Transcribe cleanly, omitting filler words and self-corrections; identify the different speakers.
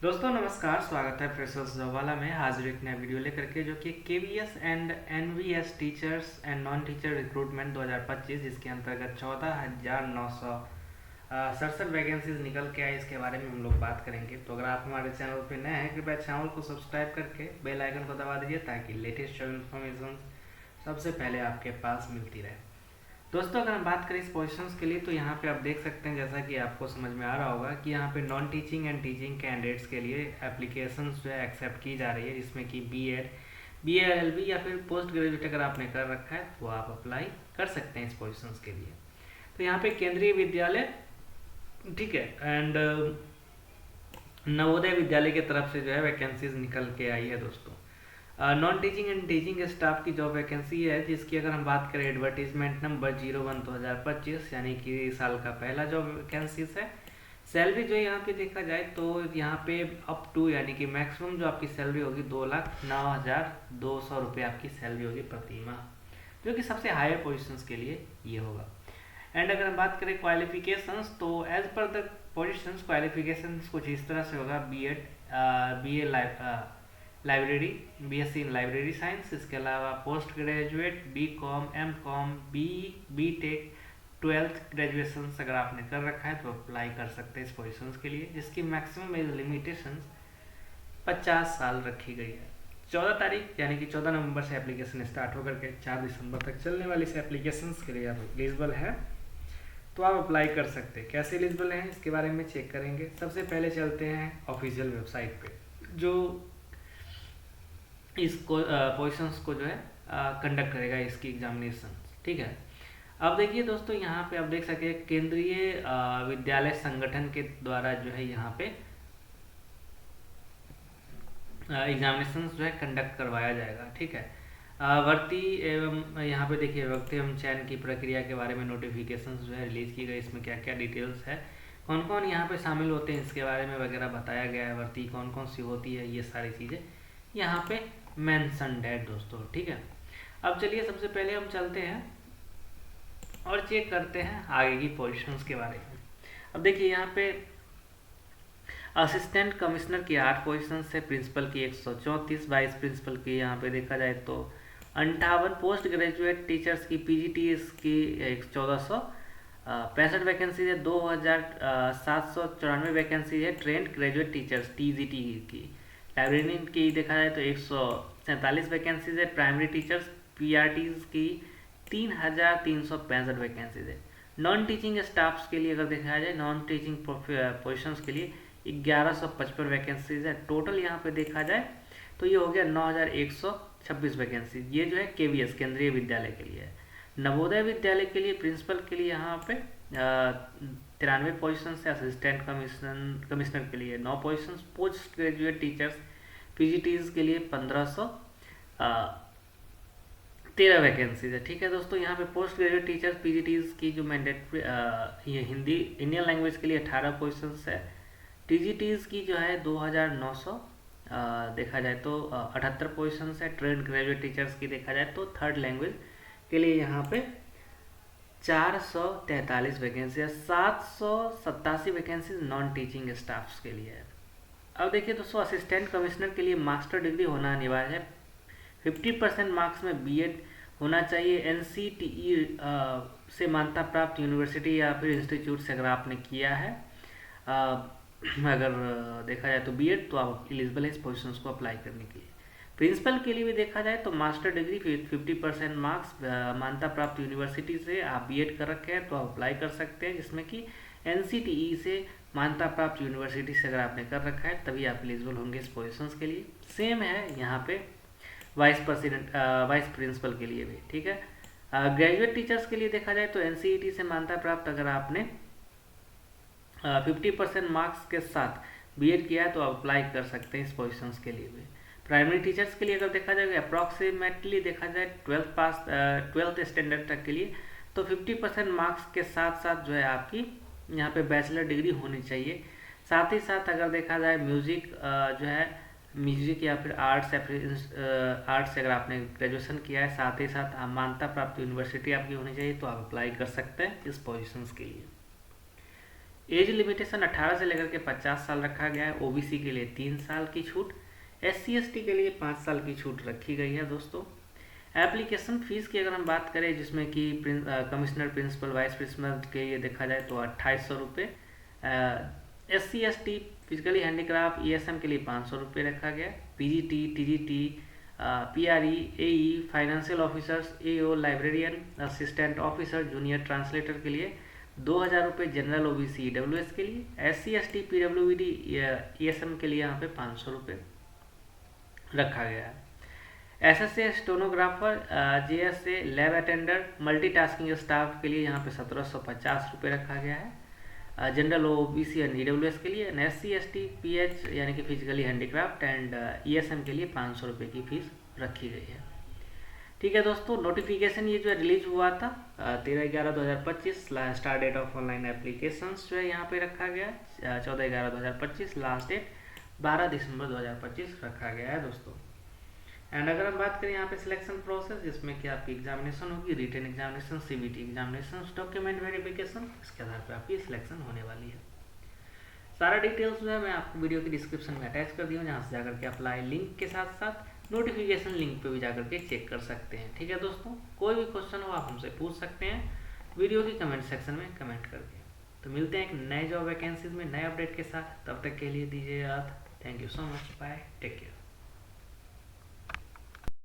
Speaker 1: दोस्तों नमस्कार, स्वागत है फ्रेशर्स जॉब में। हाजिर एक नया वीडियो लेकर के जो कि KVS and NVS teachers and non teacher recruitment 2025 जिसके अंतर्गत 14,967 वैकेंसीज निकल के आई, इसके बारे में हम लोग बात करेंगे। तो अगर आप हमारे चैनल पर नए हैं, कृपया चैनल को सब्सक्राइब करके बेल आइकन को दबा दीजिए ताकि लेटेस्ट जॉब इन्फॉर्मेशन सबसे पहले आपके पास मिलती रहे। दोस्तों अगर हम बात करें इस पोजीशंस के लिए, तो यहाँ पे आप देख सकते हैं, जैसा कि आपको समझ में आ रहा होगा कि यहाँ पे non teaching and teaching candidates के लिए एप्लीकेशंस जो है एक्सेप्ट की जा रही है, जिसमें कि बीएड, बीएलएलबी या फिर पोस्ट ग्रेजुएट अगर आपने कर रखा है तो आप अप्लाई कर सकते हैं इस पोजीशंस के लिए। तो यहाँ पे केंद्रीय विद्यालय, ठीक है, एंड नवोदय विद्यालय की तरफ से जो है वैकेंसीज निकल के आई है दोस्तों। Non teaching and teaching staff की जॉब वैकेंसी है, जिसकी अगर हम बात करें एडवर्टीजमेंट नंबर 01/2025 यानी कि साल का पहला जॉब वैकेंसीज है। सैलरी जो यहाँ पे देखा जाए तो यहाँ पे अप टू यानी कि मैक्सिमम जो आपकी सैलरी होगी 2,09,200 रुपये आपकी सैलरी होगी प्रति माह, जो कि सबसे हायर पोजिशंस के लिए ये होगा। एंड अगर हम बात करें क्वालिफिकेशंस, तो as per the positions qualifications कुछ इस तरह से होगा: BEd, BA library, BSc in library science, इसके अलावा post graduate, BCom, MCom, BTech, 12th graduation अगर आपने कर रखा है तो अप्लाई कर सकते हैं इस पोजीशंस के लिए, जिसकी मैक्सिमम एज लिमिटेशन 50 साल रखी गई है। 14 तारीख यानी कि 14 नवंबर से एप्लीकेशन स्टार्ट होकर के 4 दिसंबर तक चलने वाली इस एप्लीकेशन के लिए आप एलिजिबल है तो आप अप्लाई कर सकते हैं। कैसे एलिजिबल हैं इसके बारे में चेक करेंगे। सबसे पहले चलते हैं ऑफिशियल वेबसाइट पे, जो इस पोजिशंस को जो है कंडक्ट करेगा, इसकी एग्जामिनेशन, ठीक है। अब देखिए दोस्तों, यहाँ पे आप देख सकते हैं केंद्रीय विद्यालय संगठन के द्वारा जो है यहाँ पे एग्जामिनेशन जो है कंडक्ट करवाया जाएगा, ठीक है। भर्ती एवं यहाँ पे देखिए भर्ती एवं चयन की प्रक्रिया के बारे में नोटिफिकेशन जो है रिलीज की गई, इसमें क्या क्या डिटेल्स है, कौन कौन यहाँ पे शामिल होते हैं इसके बारे में वगैरह बताया गया है, भर्ती कौन कौन सी होती है, ये सारी चीज़ें यहाँ पे मेंशन्ड है दोस्तों, ठीक है। अब चलिए सबसे पहले हम चलते हैं और चेक करते हैं आगे की पोजीशंस के बारे में। अब देखिए यहाँ पे असिस्टेंट कमिश्नर की 8 पोजीशंस है, प्रिंसिपल की 134, वाइस प्रिंसिपल की यहाँ पे देखा जाए तो 58, पोस्ट ग्रेजुएट टीचर्स की पीजीटीएस की 1465 वैकेंसी है, 2794 वैकेंसी है ट्रेंड ग्रेजुएट टीचर्स टीजीटी की। लाइब्रेरियन की देखा जाए तो 147 वैकेंसीज है, प्राइमरी टीचर्स पीआरटीज की 3,365 वैकेंसीज है। नॉन टीचिंग स्टाफ्स के लिए अगर देखा जाए, नॉन टीचिंग पोजीशंस के लिए 1155 वैकेंसीज है। टोटल यहाँ पे देखा जाए तो ये हो गया 9,126 वैकेंसी। ये जो है केवीएस केंद्रीय विद्यालय के लिए है। नवोदय विद्यालय के लिए प्रिंसिपल के लिए यहाँ पे 93 पोजीशन है, असिस्टेंट कमिश्नर के लिए 9 position, post graduate teachers PGTs के लिए 1513 वैकेंसीज है, ठीक है दोस्तों। यहाँ पे पोस्ट ग्रेजुएट टीचर्स पीजीटीज की जो मैंडेटरी ये हिंदी इंडियन लैंग्वेज के लिए 18 पोजीशन है। टीजीटीज की जो है 2,900 देखा जाए तो 78 पोजीशन है। ट्रेंड ग्रेजुएट टीचर्स की देखा जाए तो थर्ड लैंग्वेज के लिए यहाँ पे 443 वैकेंसी है। 787 वैकेंसी नॉन टीचिंग स्टाफ्स के लिए है। अब देखिए दोस्तों, असिस्टेंट कमिश्नर के लिए मास्टर डिग्री होना अनिवार्य है। 50% मार्क्स में बीएड होना चाहिए। एनसीटीई से मान्यता प्राप्त यूनिवर्सिटी या फिर इंस्टीट्यूट से अगर आपने किया है, अगर देखा जाए तो बीएड, तो आप एलिजिबल है इस पोजीशंस को अप्लाई करने के लिए। प्रिंसिपल के लिए भी देखा जाए तो मास्टर डिग्री 50% मार्क्स मान्यता प्राप्त यूनिवर्सिटी से आप बीएड कर रखे हैं तो आप अप्लाई कर सकते हैं, जिसमें कि एनसीटीई से मान्यता प्राप्त यूनिवर्सिटी से अगर आपने कर रखा है तभी आप एलिजिबल होंगे इस पोजीशंस के लिए। सेम है यहाँ पे वाइस प्रिंसिपल के लिए भी, ठीक है। ग्रेजुएट टीचर्स के लिए देखा जाए तो एनसीईटी से मान्यता प्राप्त अगर आपने 50% मार्क्स के साथ बीएड किया है तो आप अप्लाई कर सकते हैं इस पोजीशंस के लिए भी। प्राइमरी टीचर्स के लिए अगर देखा जाए अप्रॉक्सीमेटली देखा जाए 12th स्टैंडर्ड तक के लिए तो 50% मार्क्स के साथ साथ जो है आपकी यहाँ पे बैचलर डिग्री होनी चाहिए। साथ ही साथ अगर देखा जाए म्यूजिक जो है म्यूजिक या फिर आर्ट्स से अगर आपने ग्रेजुएशन किया है, साथ ही साथ मान्यता प्राप्त यूनिवर्सिटी आपकी होनी चाहिए तो आप अप्लाई कर सकते हैं इस पोजीशंस के लिए। एज लिमिटेशन 18 से लेकर के 50 साल रखा गया है। ओबीसी के लिए 3 साल की छूट, SC/ST के लिए 5 साल की छूट रखी गई है दोस्तों। एप्लीकेशन फ़ीस की अगर हम बात करें, जिसमें कि कमिश्नर, प्रिंसिपल, वाइस प्रिंसिपल के लिए देखा जाए तो 2800 रुपये, SC/ST, फिजिकली हैंडीक्राफ्ट, ESM के लिए 500 रुपये रखा गया। PGT, TGT, PRE, AE, financial officers, AO, librarian, assistant officer, junior translator के लिए 2000 रुपये, जनरल OBC EWS के लिए, SC/ST, PWD, ESM के लिए यहाँ पे 500 रुपये रखा गया है। SSA स्टोनोग्राफर, JSA lab attender, multitasking staff के लिए यहाँ पे 1750 रुपये रखा गया है। जनरल OBC एंड EWS के लिए, SC/ST, PH यानी कि फिजिकली हैंडीक्राफ्ट एंड ESM के लिए 500 रुपये की फीस रखी गई है। ठीक है दोस्तों, नोटिफिकेशन ये जो है रिलीज हुआ था 13/11/2025। Start date of online application जो है यहाँ पे रखा गया है 14/11/2025। लास्ट डेट 12 दिसंबर 2025 रखा गया है दोस्तों। एंड अगर हम बात करें यहाँ पे सिलेक्शन प्रोसेस, जिसमें कि आपकी एग्जामिनेशन होगी, written examination, CBT examination, document verification, इसके आधार पे आपकी सिलेक्शन होने वाली है। सारा डिटेल्स जो है मैं आपको वीडियो की डिस्क्रिप्शन में अटैच कर दिया हूँ, जहाँ से जाकर के अप्लाई लिंक के साथ साथ नोटिफिकेशन लिंक पे भी जाकर के चेक कर सकते हैं। ठीक है दोस्तों, कोई भी क्वेश्चन हो आप हमसे पूछ सकते हैं वीडियो की कमेंट सेक्शन में कमेंट करके। तो मिलते हैं एक नए जॉब वैकेंसीज में नए अपडेट के साथ, तब तक के लिए दीजिए याद। Thank you so much, bye, take care.